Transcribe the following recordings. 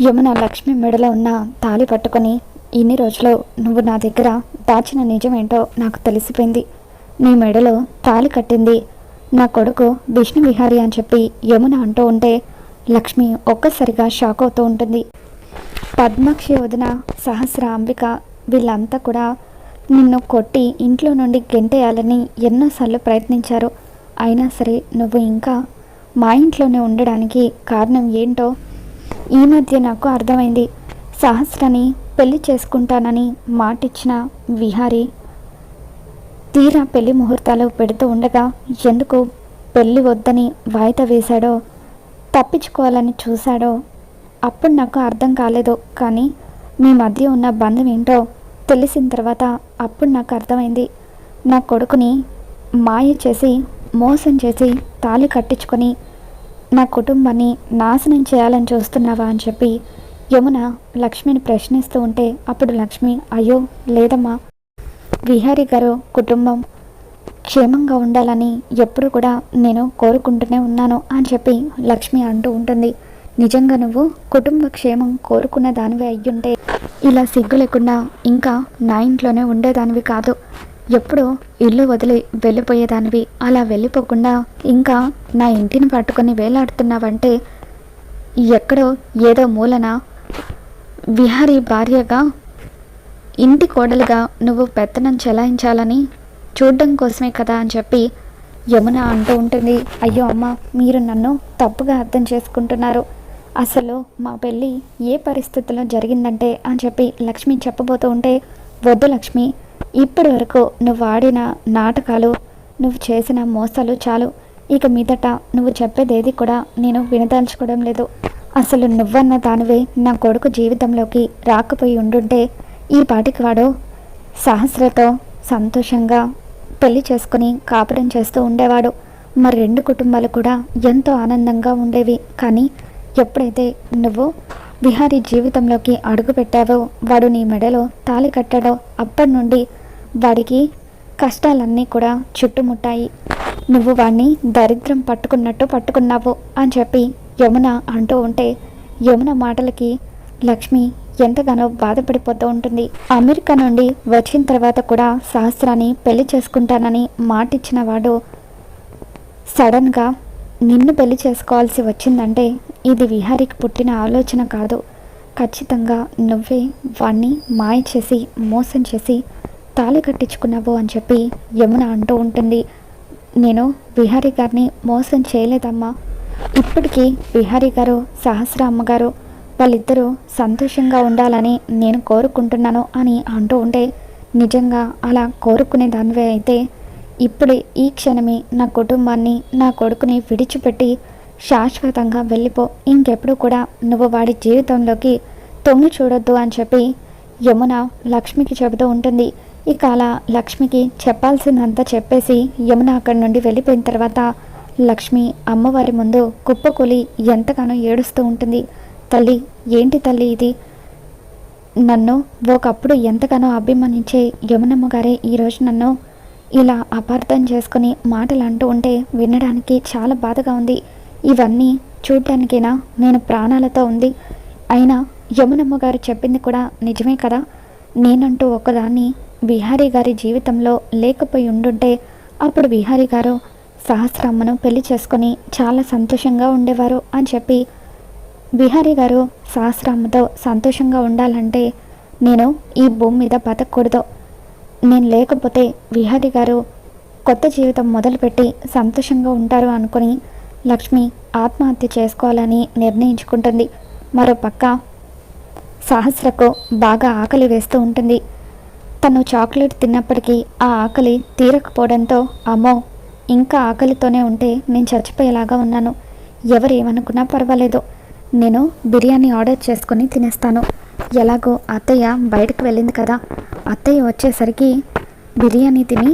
యమున లక్ష్మి మెడలో ఉన్న తాళి పట్టుకొని, ఇన్ని రోజులు నువ్వు నా దగ్గర దాచిన నిజమేంటో నాకు తెలిసిపోయింది. నీ మెడలో తాళి కట్టింది నా కొడుకు విష్ణు విహారి అని చెప్పి యమున అంటూ ఉంటే లక్ష్మి ఒక్కసారిగా షాక్ అవుతూ ఉంటుంది. పద్మాక్షి వదిన, సహస్ర, అంబిక వీళ్ళంతా కూడా నిన్ను కొట్టి ఇంట్లో నుండి గెంటేయాలని ఎన్నోసార్లు ప్రయత్నించారు. అయినా సరే నువ్వు ఇంకా మా ఇంట్లోనే ఉండడానికి కారణం ఏంటో ఈ మధ్య నాకు అర్థమైంది. సహస్రని పెళ్లి చేసుకుంటానని మాటిచ్చిన విహారీ తీరా పెళ్లి ముహూర్తాలు పెడుతూ ఉండగా ఎందుకు పెళ్లి వద్దని వాయిదా వేశాడో, తప్పించుకోవాలని చూశాడో అప్పుడు నాకు అర్థం కాలేదు. కానీ మీ మధ్య ఉన్న బంధం ఏంటో తెలిసిన తర్వాత అప్పుడు నాకు అర్థమైంది. నా కొడుకుని మాయ చేసి మోసం చేసి తాళి కట్టించుకొని నా కుటుంబాన్ని నాశనం చేయాలని చూస్తున్నావా అని చెప్పి యమున లక్ష్మిని ప్రశ్నిస్తూ ఉంటే అప్పుడు లక్ష్మి, అయ్యో లేదమ్మా, విహారీ గారు కుటుంబం క్షేమంగా ఉండాలని ఎప్పుడు కూడా నేను కోరుకుంటూనే ఉన్నాను అని చెప్పి లక్ష్మి అంటూ ఉంటుంది. నిజంగా నువ్వు కుటుంబ క్షేమం కోరుకున్న దానివి అయ్యుంటే ఇలా సిగ్గు లేకుండా ఇంకా నా ఇంట్లోనే ఉండేదానివి కాదు. ఎప్పుడో ఇల్లు వదిలి వెళ్ళిపోయేదానివి. అలా వెళ్ళిపోకుండా ఇంకా నా ఇంటిని పట్టుకొని వేలాడుతున్నావంటే ఎక్కడో ఏదో మూలన విహారీ భార్యగా ఇంటి కోడలుగా నువ్వు పెత్తనం చెలాయించాలని చూడడం కోసమే కదా అని చెప్పి యమున అంటూ ఉంటుంది. అయ్యో అమ్మ, మీరు నన్ను తప్పుగా అర్థం చేసుకుంటున్నారు. అసలు మా పెళ్ళి ఏ పరిస్థితుల్లో జరిగిందంటే అని చెప్పి లక్ష్మి చెప్పబోతూ ఉంటే, వద్దు లక్ష్మి, ఇప్పటి వరకు నువ్వు ఆడిన నాటకాలు, నువ్వు చేసిన మోసాలు చాలు. ఇక మీదట నువ్వు చెప్పేదేది కూడా నేను వినదలుచుకోవడం లేదు. అసలు నువ్వన్న దానివే నా కొడుకు జీవితంలోకి రాకపోయి ఉండుంటే ఈ పాటికి వాడు సహస్రతో సంతోషంగా పెళ్లి చేసుకుని కాపురం చేస్తూ ఉండేవాడు. మరి రెండు కుటుంబాలు కూడా ఎంతో ఆనందంగా ఉండేవి. కానీ ఎప్పుడైతే నువ్వు విహారీ జీవితంలోకి అడుగు పెట్టావో, వాడు నీ మెడలో తాళి కట్టాడో అప్పటి నుండి వాడికి కష్టాలన్నీ కూడా చుట్టుముట్టాయి. నువ్వు వాడిని దరిద్రం పట్టుకున్నట్టు పట్టుకున్నావు అని చెప్పి యమున అంటూ ఉంటే యమున మాటలకి లక్ష్మి ఎంతగానో బాధపడిపోతూ ఉంటుంది. అమెరికా నుండి వచ్చిన తర్వాత కూడా సహస్రాన్ని పెళ్లి చేసుకుంటానని మాటిచ్చిన వాడు సడన్గా నిన్ను పెళ్లి చేసుకోవాల్సి వచ్చిందంటే ఇది విహారీకి పుట్టిన ఆలోచన కాదు. ఖచ్చితంగా నువ్వే వాణ్ణి మాయ చేసి మోసం చేసి తాళి కట్టించుకున్నావు అని చెప్పి యమున అంటూ ఉంటుంది. నేను విహారీ గారిని మోసం చేయలేదమ్మా. ఇప్పటికీ విహారీ గారు, సహస్ర అమ్మగారు వాళ్ళిద్దరూ సంతోషంగా ఉండాలని నేను కోరుకుంటున్నాను అని అంటూ ఉంటే, నిజంగా అలా కోరుకునే దానివే అయితే ఇప్పుడు ఈ క్షణమే నా కుటుంబాన్ని, నా కొడుకుని విడిచిపెట్టి శాశ్వతంగా వెళ్ళిపో. ఇంకెప్పుడు కూడా నువ్వు వాడి జీవితంలోకి తొంగి చూడొద్దు అని చెప్పి యమున లక్ష్మికి చెబుతూ ఉంటుంది. ఇక అలా లక్ష్మికి చెప్పాల్సిందంతా చెప్పేసి యమున అక్కడి నుండి వెళ్ళిపోయిన తర్వాత లక్ష్మి అమ్మవారి ముందు కుప్పకూలి ఎంతగానో ఏడుస్తూ ఉంటుంది. తల్లి, ఏంటి తల్లి ఇది? నన్ను ఒకప్పుడు ఎంతగానో అభిమానించే యమునమ్మ గారే ఈరోజు నన్ను ఇలా అపార్థం చేసుకుని మాటలు అంటూ ఉంటే వినడానికి చాలా బాధగా ఉంది. ఇవన్నీ చూడటానికైనా నేను ప్రాణాలతో ఉంది. అయినా యమునమ్మ గారు చెప్పింది కూడా నిజమే కదా. నేనంటూ ఒకదాన్ని విహారీ గారి జీవితంలో లేకపోయి ఉండుంటే అప్పుడు విహారీ గారు సహస్రమ్మను పెళ్లి చేసుకొని చాలా సంతోషంగా ఉండేవారు అని చెప్పి, విహారీ గారు సహస్రమ్మతో సంతోషంగా ఉండాలంటే నేను ఈ భూమి మీద బతకూడదు. నేను లేకపోతే విహారీ గారు కొత్త జీవితం మొదలుపెట్టి సంతోషంగా ఉంటారు అనుకుని లక్ష్మి ఆత్మహత్య చేసుకోవాలని నిర్ణయించుకుంటుంది. మరోపక్క సహస్రకు బాగా ఆకలి వేస్తూ ఉంటుంది. తను చాక్లెట్ తిన్నప్పటికీ ఆ ఆకలి తీరకపోవడంతో, అమ్మో, ఇంకా ఆకలితోనే ఉంటే నేను చచ్చిపోయేలాగా ఉన్నాను. ఎవరు ఏమనుకున్నా పర్వాలేదు, నేను బిర్యానీ ఆర్డర్ చేసుకుని తినేస్తాను. ఎలాగో అత్తయ్య బయటకు వెళ్ళింది కదా, అత్తయ్య వచ్చేసరికి బిర్యానీ తిని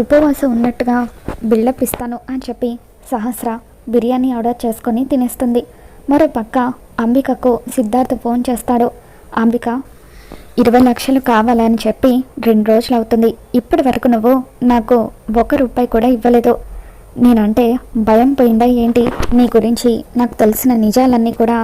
ఉపవాసం ఉన్నట్టుగా బిల్డప్ ఇస్తాను అని చెప్పి సహస్ర బిర్యానీ ఆర్డర్ చేసుకొని తినేస్తుంది. మరోపక్క అంబికకు సిద్ధార్థ్ ఫోన్ చేస్తాడు. అంబిక, 20 లక్షలు కావాలని చెప్పి 2 రోజులు అవుతుంది. ఇప్పటి వరకు నువ్వు నాకు 1 రూపాయి కూడా ఇవ్వలేదు. నేనంటే భయం పోయిందా ఏంటి? నీ గురించి నాకు తెలిసిన నిజాలన్నీ కూడా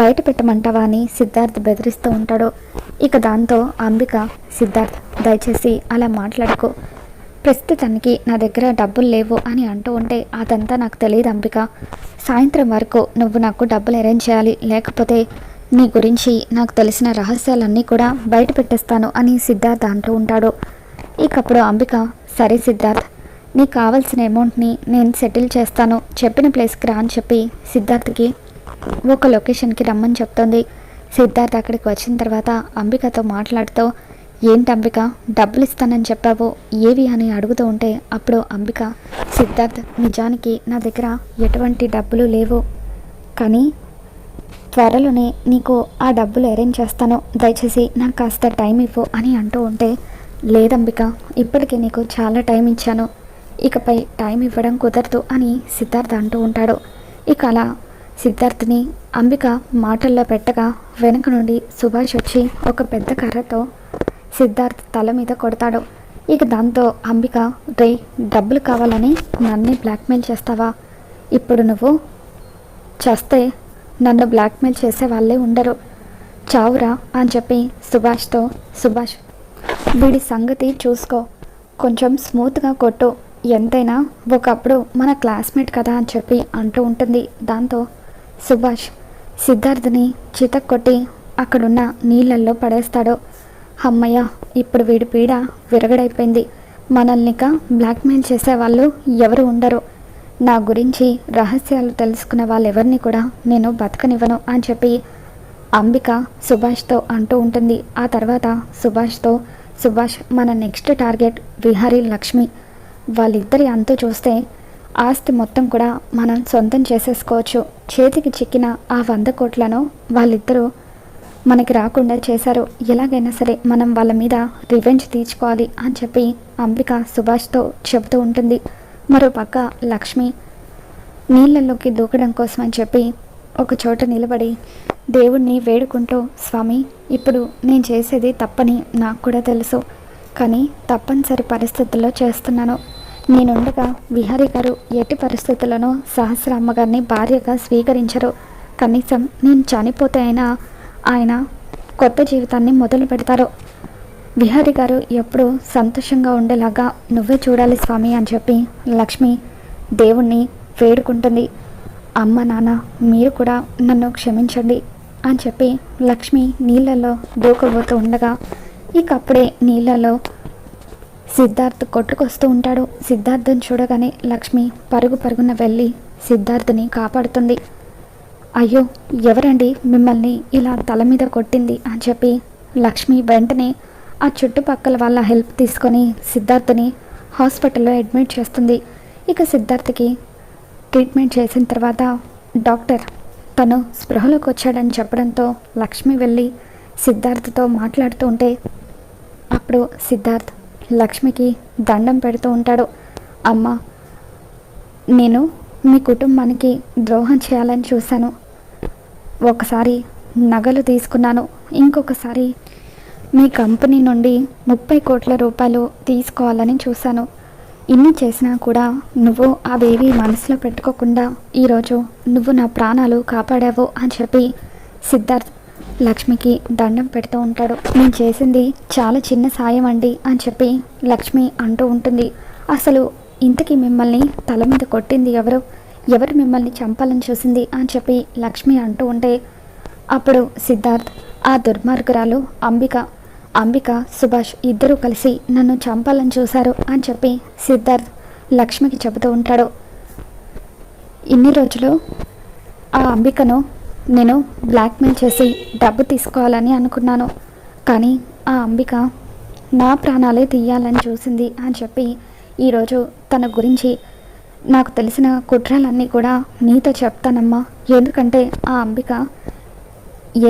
బయట పెట్టమంటావా అని సిద్ధార్థ్ బెదిరిస్తూ ఉంటాడు. ఇక దాంతో అంబిక, సిద్ధార్థ్ దయచేసి అలా మాట్లాడుకో, ప్రస్తుతానికి నా దగ్గర డబ్బులు లేవు అని అంటూ ఉంటే, అదంతా నాకు తెలియదు అంబిక, సాయంత్రం వరకు నువ్వు నాకు డబ్బులు అరేంజ్ చేయాలి, లేకపోతే నీ గురించి నాకు తెలిసిన రహస్యాలన్నీ కూడా బయట పెట్టేస్తాను అని సిద్ధార్థ్ అంటూ ఉంటాడు. ఇకప్పుడు అంబిక, సరే సిద్ధార్థ్, నీకు కావాల్సిన అమౌంట్ని నేను సెటిల్ చేస్తాను, చెప్పిన ప్లేస్కి రా అని చెప్పి సిద్ధార్థ్కి ఒక లొకేషన్కి రమ్మని చెప్తుంది. సిద్ధార్థ్ అక్కడికి వచ్చిన తర్వాత అంబికతో మాట్లాడుతూ, ఏంటి అంబిక, డబ్బులు ఇస్తానని చెప్పావు, ఏవి అని అడుగుతూ ఉంటే, అప్పుడు అంబిక, సిద్ధార్థ్, నిజానికి నా దగ్గర ఎటువంటి డబ్బులు లేవు, కానీ త్వరలోనే నీకు ఆ డబ్బులు అరేంజ్ చేస్తాను, దయచేసి నాకు కాస్త టైం ఇవ్వు అని అంటూ ఉంటే, లేదంబిక, ఇప్పటికే నీకు చాలా టైం ఇచ్చాను, ఇకపై టైం ఇవ్వడం కుదరదు అని సిద్ధార్థ్ అంటూ ఉంటాడు. ఇక అలా సిద్ధార్థ్ని అంబిక మాటల్లో పెట్టగా వెనక నుండి సుభాష్ వచ్చి ఒక పెద్ద కర్రతో సిద్ధార్థ్ తల మీద కొడతాడు. ఇక దాంతో అంబిక, రే, డబ్బులు కావాలని నన్నే బ్లాక్మెయిల్ చేస్తావా, ఇప్పుడు నువ్వు చేస్తే నన్ను బ్లాక్మెయిల్ చేసే వాళ్ళే ఉండరు, చావురా అని చెప్పి సుభాష్తో, సుభాష్, వీడి సంగతి చూసుకో, కొంచెం స్మూత్గా కొట్టు, ఎంతైనా ఒకప్పుడు మన క్లాస్మేట్ కదా అని చెప్పి అంటూ ఉంటుంది. దాంతో సుభాష్ సిద్ధార్థ్ని చితక్కొట్టి అక్కడున్న నీళ్ళల్లో పడేస్తాడు. అమ్మయ్య, ఇప్పుడు వీడి పీడ విరగడైపోయింది, మనల్నిక బ్లాక్మెయిల్ చేసేవాళ్ళు ఎవరు ఉండరు, నా గురించి రహస్యాలు తెలుసుకున్న వాళ్ళెవరిని కూడా నేను బతకనివ్వను అని చెప్పి అంబిక సుభాష్తో అంటూ ఉంటుంది. ఆ తర్వాత సుభాష్తో, సుభాష్, మన నెక్స్ట్ టార్గెట్ విహారీ, లక్ష్మి, వాళ్ళిద్దరి అంతు చూస్తే ఆస్తి మొత్తం కూడా మనం సొంతం చేసేసుకోవచ్చు, చేతికి చిక్కిన ఆ 100 కోట్లను వాళ్ళిద్దరూ మనకి రాకుండా చేశారు, ఎలాగైనా సరే మనం వాళ్ళ మీద రివెంజ్ తీర్చుకోవాలి అని చెప్పి అంబిక సుభాష్తో చెబుతూ ఉంటుంది. మరోపక్క లక్ష్మి నీళ్ళల్లోకి దూకడం కోసం అని చెప్పి ఒక చోట నిలబడి దేవుణ్ణి వేడుకుంటూ, స్వామి, ఇప్పుడు నేను చేసేది తప్పని నాకు కూడా తెలుసు, కానీ తప్పనిసరి పరిస్థితుల్లో చేస్తున్నాను, నేనుండగా విహారీ గారు ఎట్టి పరిస్థితుల్లోనూ సహస్రామ్మ గారిని భార్యగా స్వీకరించరు, కనీసం నేను చనిపోతే అయినా ఆయన కొత్త జీవితాన్ని మొదలు పెడతారు, విహారీ గారు ఎప్పుడూ సంతోషంగా ఉండేలాగా నువ్వే చూడాలి స్వామి అని చెప్పి లక్ష్మి దేవుణ్ణి వేడుకుంటుంది. అమ్మ, నాన్న, మీరు కూడా నన్ను క్షమించండి అని చెప్పి లక్ష్మి నీళ్ళల్లో దూకబోతూ ఉండగా ఇక అప్పుడే నీళ్ళలో సిద్ధార్థ్ కొట్టుకొస్తూ ఉంటాడు. సిద్ధార్థని చూడగానే లక్ష్మి పరుగు పరుగున వెళ్ళి సిద్ధార్థని కాపాడుతుంది. అయ్యో, ఎవరండి మిమ్మల్ని ఇలా తల మీద కొట్టింది అని చెప్పి లక్ష్మి వెంటనే ఆ చుట్టుపక్కల వాళ్ళ హెల్ప్ తీసుకొని సిద్ధార్థని హాస్పిటల్లో అడ్మిట్ చేస్తుంది. ఇక సిద్ధార్థకి ట్రీట్మెంట్ చేసిన తర్వాత డాక్టర్ తను స్పృహలోకి వచ్చాడని చెప్పడంతో లక్ష్మి వెళ్ళి సిద్ధార్థతో మాట్లాడుతూ ఉంటే, అప్పుడు సిద్ధార్థ్ లక్ష్మికి దండం పెడుతూ ఉంటాడు. అమ్మ, నేను మీ కుటుంబానికి ద్రోహం చేయాలని చూశాను, ఒకసారి నగలు తీసుకున్నాను, ఇంకొకసారి మీ కంపెనీ నుండి 30 కోట్ల రూపాయలు తీసుకోవాలని చూశాను, ఇన్ని చేసినా కూడా నువ్వు అవేవి మనసులో పెట్టుకోకుండా ఈరోజు నువ్వు నా ప్రాణాలు కాపాడావు అని చెప్పి సిద్ధార్థ్ లక్ష్మికి దండం పెడుతూ ఉంటాడు. నేను చేసింది చాలా చిన్న సాయం అండి అని చెప్పి లక్ష్మి అంటూ ఉంటుంది. అసలు ఇంతకీ మిమ్మల్ని తల మీద కొట్టింది ఎవరు మిమ్మల్ని చంపాలని చూసింది అని చెప్పి లక్ష్మి అంటూ ఉంటే, అప్పుడు సిద్ధార్థ్, ఆ దుర్మార్గురాలు అంబిక సుభాష్ ఇద్దరూ కలిసి నన్ను చంపాలని చూశారు అని చెప్పి సిద్ధార్థ్ లక్ష్మికి చెబుతూ ఉంటాడు. ఇన్ని రోజులు ఆ అంబికను నేను బ్లాక్మెయిల్ చేసి డబ్బు తీసుకోవాలని అనుకున్నాను, కానీ ఆ అంబిక నా ప్రాణాలే తీయాలని చూసింది అని చెప్పి ఈరోజు తన గురించి నాకు తెలిసిన కుట్రలన్నీ కూడా నీతో చెప్తానమ్మా, ఎందుకంటే ఆ అంబిక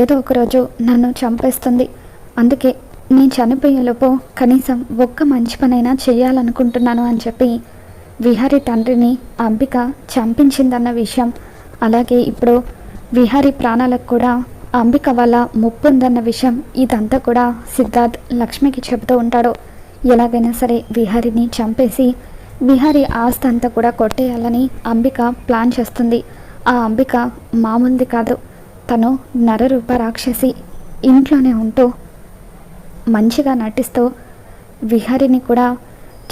ఏదో ఒకరోజు నన్ను చంపేస్తుంది, అందుకే నేను చనిపోయేలోపు కనీసం ఒక్క మంచి పనైనా చేయాలనుకుంటున్నాను అని చెప్పి విహారీ తండ్రిని అంబిక చంపించిందన్న విషయం, అలాగే ఇప్పుడు విహారీ ప్రాణాలకు కూడా అంబిక వల్ల ముప్పు ఉందన్న విషయం, ఇదంతా కూడా సిద్ధార్థ్ లక్ష్మికి చెబుతూ ఉంటాడు. ఎలాగైనా సరే విహారీని చంపేసి విహారీ ఆస్తి అంతా కూడా కొట్టేయాలని అంబిక ప్లాన్ చేస్తుంది. ఆ అంబిక మామూలుది కాదు, తను నరరూప రాక్షసి. ఇంట్లోనే ఉంటూ మంచిగా నటిస్తూ విహారిని కూడా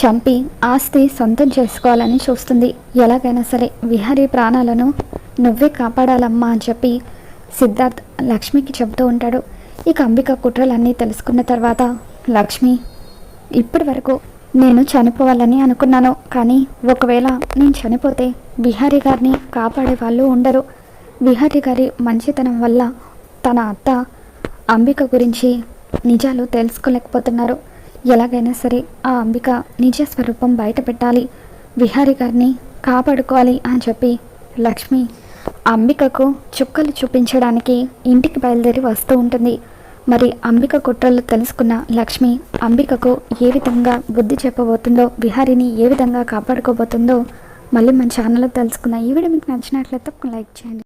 చంపి ఆస్తి సొంతం చేసుకోవాలని చూస్తుంది. ఎలాగైనా సరే విహారీ ప్రాణాలను నువ్వే కాపాడాలమ్మా అని చెప్పి సిద్ధార్థ్ లక్ష్మికి చెబుతూ ఉంటాడు. ఇక అంబిక కుట్రలన్నీ తెలుసుకున్న తర్వాత లక్ష్మి, ఇప్పటి వరకు నేను చనిపోవాలని అనుకున్నాను, కానీ ఒకవేళ నేను చనిపోతే విహారీ గారిని కాపాడే వాళ్ళు ఉండరు. విహారీ గారి మంచితనం వల్ల తన అత్త అంబిక గురించి నిజాలు తెలుసుకోలేకపోతున్నారు. ఎలాగైనా సరే ఆ అంబిక నిజ స్వరూపం బయట పెట్టాలి, విహారీ గారిని కాపాడుకోవాలి అని చెప్పి లక్ష్మి అంబికకు చుక్కలు చూపించడానికి ఇంటికి బయలుదేరి వస్తూ ఉంటుంది. మరి అంబిక కుట్రలు తెలుసుకున్న లక్ష్మి అంబికకు ఏ విధంగా బుద్ధి చెప్పబోతుందో, విహారీని ఏ విధంగా కాపాడుకోబోతుందో మళ్ళీ మన ఛానల్లో తెలుసుకుందాం. ఈ వీడియో మీకు నచ్చినట్లయితే లైక్ చేయండి.